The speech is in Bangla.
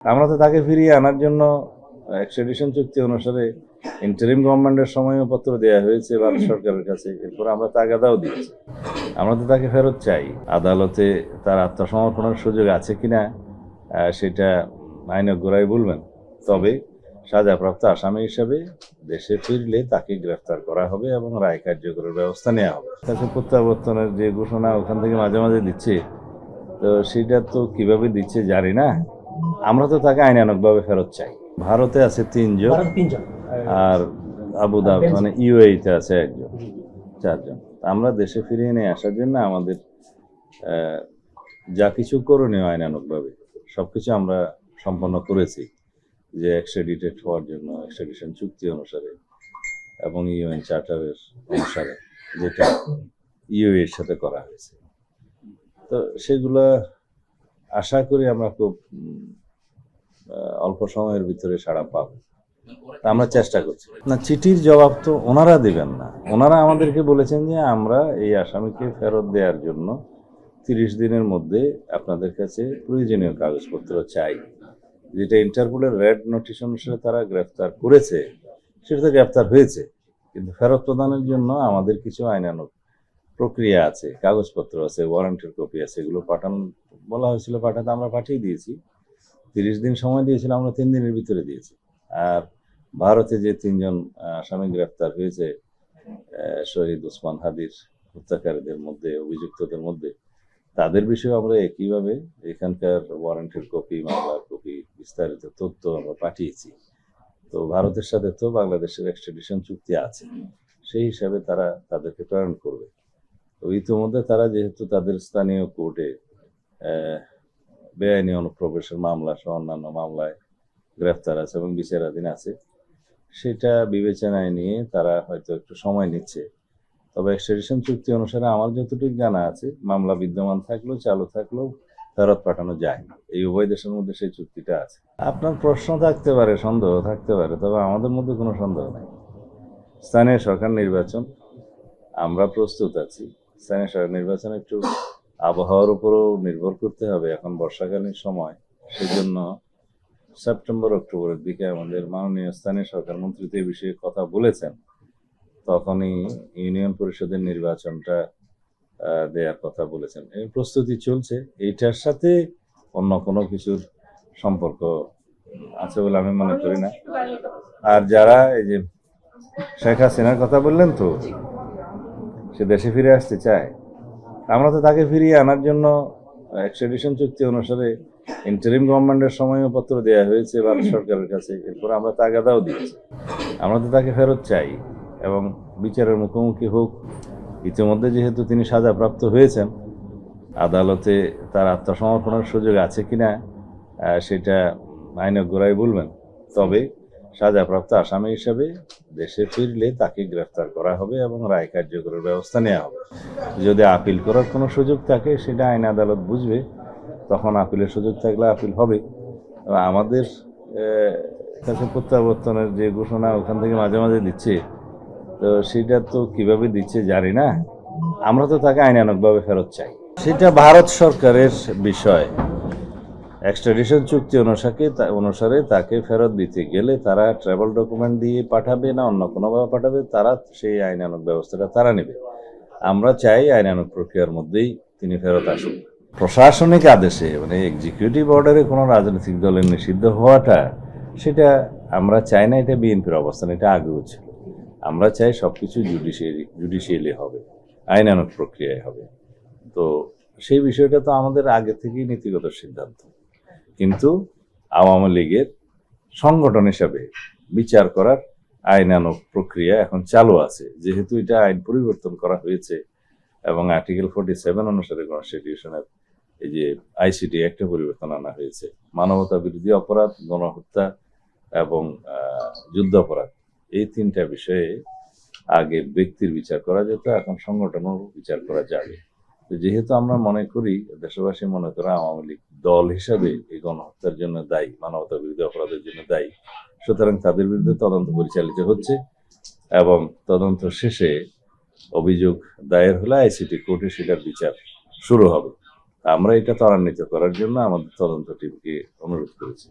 আমরা তো তাকে ফিরিয়ে আনার জন্য এক্সট্রাডিশন চুক্তি অনুসারে ইন্টারিম গভর্নমেন্টের সময়পত্র দেওয়া হয়েছে ভারত সরকারের কাছে। এরপর আমরা তাগাদাও দিয়েছি। আমরা তো তাকে ফেরত চাই। আদালতে তার আত্মসমর্পণের সুযোগ আছে কিনা সেটা আইনজ্ঞরাই বলবেন। তবে সাজাপ্রাপ্ত আসামি হিসাবে দেশে ফিরলে তাকে গ্রেফতার করা হবে এবং রায় কার্যকরের ব্যবস্থা নেওয়া হবে। তাকে প্রত্যাবর্তনের যে ঘোষণা ওখান থেকে মাঝে মাঝে দিচ্ছে, তো সেটা তো কিভাবে দিচ্ছে জানি না। আমরা তো তাকে আইনানুগভাবে ফেরত চাই। ভারতে আছে তিনজন, আর আবুধাবি মানে ইউএইতে আছে একজন, চারজন। আমরা দেশে ফিরিয়ে নিয়ে আসার জন্য আমাদের যা কিছু করণীয় আইনানুগভাবে সবকিছু আমরা সম্পন্ন করেছি, যে এক্সট্রাডিটেড হওয়ার জন্য এক্সট্রাডিশন চুক্তি অনুসারে এবং ইউএন চার্টারের অনুসারে যেটা ইউএ এর সাথে করা হয়েছে। তো সেগুলো আশা করি আমরা খুব অল্প সময়ের ভিতরে সাড়া পাবো। আমরা চেষ্টা করছি। না, চিঠির জবাব তো ওনারা দিবেন না। ওনারা আমাদেরকে বলেছেন যে আমরা এই আসামিকে ফেরত দেওয়ার জন্য 30 দিনের মধ্যে আপনাদের কাছে প্রয়োজনীয় কাগজপত্র চাই। যেটা ইন্টারপোলের রেড নোটিশ অনুসারে তারা গ্রেফতার করেছে, সেটা তো গ্রেফতার হয়েছে, কিন্তু ফেরত প্রদানের জন্য আমাদের কিছু আইনানুগ প্রক্রিয়া আছে, কাগজপত্র আছে, ওয়ারেন্টের কপি আছে, এগুলো পাঠানো বলা হয়েছিল পাঠাতে। আমরা পাঠিয়ে দিয়েছি। 30 দিন সময় দিয়েছিলাম, আমরা 3 দিনের ভিতরে দিয়েছি। আর ভারতে যে 3 জন আসামি গ্রেফতার হয়েছে শহীদ ওসমান হাদির হত্যাকারীদের মধ্যে, অভিযুক্তদের মধ্যে, তাদের বিষয়ে আমরা একইভাবে এখানকার ওয়ারেন্টের কপি, মামলার কপি, বিস্তারিত তথ্য আমরা পাঠিয়েছি। তো ভারতের সাথে তো বাংলাদেশের এক্সট্রাডিশন চুক্তি আছে, সেই হিসাবে তারা তাদেরকে প্রেরণ করবে। তো ইতিমধ্যে তারা যেহেতু তাদের স্থানীয় কোর্টে বেআইনি অনুপ্রবেশের মামলা সহ অন্যান্য মামলায় গ্রেফতার আছে এবং বিচারাধীন আছে, সেটা বিবেচনায় নিয়ে তারা হয়তো একটু সময় নিচ্ছে। তবে এক্সট্রাডিশন চুক্তি অনুসারে আমার যতটুকু জানা আছে, মামলা বিদ্যমান থাকলেও চালু থাকলেও ফেরত পাঠানো যায়। এই উভয় দেশের মধ্যে সেই চুক্তিটা আছে। আপনার প্রশ্ন থাকতে পারে, সন্দেহ থাকতে পারে, তবে আমাদের মধ্যে কোনো সন্দেহ নেই। স্থানীয় সরকার নির্বাচন, আমরা প্রস্তুত আছি। স্থানীয় সরকার নির্বাচন একটু আবহাওয়ার উপরও নির্ভর করতে হবে, এখন বর্ষাকালীন সময়, সেজন্য সেপ্টেম্বর অক্টোবরের দিকে আমাদের মাননীয় স্থানীয় সরকার মন্ত্রী এই বিষয়ে কথা বলেছেন। তখনই ইউনিয়ন পরিষদের নির্বাচনটা দেওয়ার কথা বলেছেন। এই প্রস্তুতি চলছে। এইটার সাথে অন্য কোনো কিছুর সম্পর্ক আছে বলে আমি মনে করি না। আর যারা এই যে শেখ হাসিনার কথা বললেন, তো সে দেশে ফিরে আসতে চায়। আমরা তো তাকে ফিরিয়ে আনার জন্য এক্সট্রাডিশন চুক্তি অনুসারে ইন্টারিম গভর্নমেন্টের সময়পত্র দেওয়া হয়েছে ভারত সরকারের কাছে। এরপর আমরা তাগাদাও দিয়েছি। আমরা তো তাকে ফেরত চাই এবং বিচারের মুখোমুখি হোক। ইতিমধ্যে যেহেতু তিনি সাজাপ্রাপ্ত হয়েছেন, আদালতে তার আত্মসমর্পণের সুযোগ আছে কিনা সেটা আইনজ্ঞরাই বলবেন। তবে সাজাপ্রাপ্ত আসামি হিসাবে দেশে ফিরলে তাকে গ্রেফতার করা হবে এবং রায় কার্যকরের ব্যবস্থা নেওয়া হবে। যদি আপিল করার কোনো সুযোগ থাকে, সেটা আইন আদালত বুঝবে, তখন আপিলের সুযোগ থাকলে আপিল হবে। আমাদের কাছে প্রত্যাবর্তনের যে ঘোষণা ওখান থেকে মাঝে মাঝে দিচ্ছে, তো সেটা তো কিভাবে দিচ্ছে জানি না। আমরা তো তাকে আইনানুগভাবে ফেরত চাই। সেটা ভারত সরকারের বিষয়। এক্সট্রাডিশন চুক্তি অনুসারে তাকে ফেরত দিতে গেলে তারা ট্রাভেল ডকুমেন্ট দিয়ে পাঠাবে না অন্য কোনোভাবে পাঠাবে, তারা সেই আইনানুগ ব্যবস্থাটা তারা নেবে। আমরা চাই আইনানুগ প্রক্রিয়ার মধ্যেই তিনি ফেরত আসুন। প্রশাসনিক আদেশে মানে এক্সিকিউটিভ অর্ডারে কোনো রাজনৈতিক দলের নিষিদ্ধ হওয়াটা, সেটা আমরা চাই না। এটা বিএনপির অবস্থান, এটা আগেও ছিল। আমরা চাই সবকিছু জুডিশিয়ালি হবে, আইনানুগ প্রক্রিয়ায় হবে। তো সেই বিষয়টা তো আমাদের আগে থেকেই নীতিগত সিদ্ধান্ত। কিন্তু আওয়ামী লীগের সংগঠন হিসাবে বিচার করার আইনানুগ প্রক্রিয়া এখন চালু আছে, যেহেতু এটা আইন পরিবর্তন করা হয়েছে এবং আর্টিকেল 47 অনুসারে কনস্টিটিউশনের এই যে আইসিটি একটা পরিবর্তন আনা হয়েছে। মানবতা বিরোধী অপরাধ, গণহত্যা এবং যুদ্ধ অপরাধ, এই 3টা বিষয়ে আগে ব্যক্তির বিচার করা যেত, এখন সংগঠনও বিচার করা যাবে। যেহেতু আমরা মনে করি, দেশবাসী মনে করে আওয়ামী লীগ দল হিসাবে এই গণহত্যার জন্য দায়ী, মানবতা বিরোধী অপরাধের জন্য দায়ী, সুতরাং তাদের বিরুদ্ধে তদন্ত পরিচালিত হচ্ছে এবং তদন্ত শেষে অভিযোগ দায়ের হলে আইসিটি কোর্টে সেটার বিচার শুরু হবে। আমরা এটা ত্বরান্বিত করার জন্য আমাদের তদন্ত টিমকে অনুরোধ করেছি।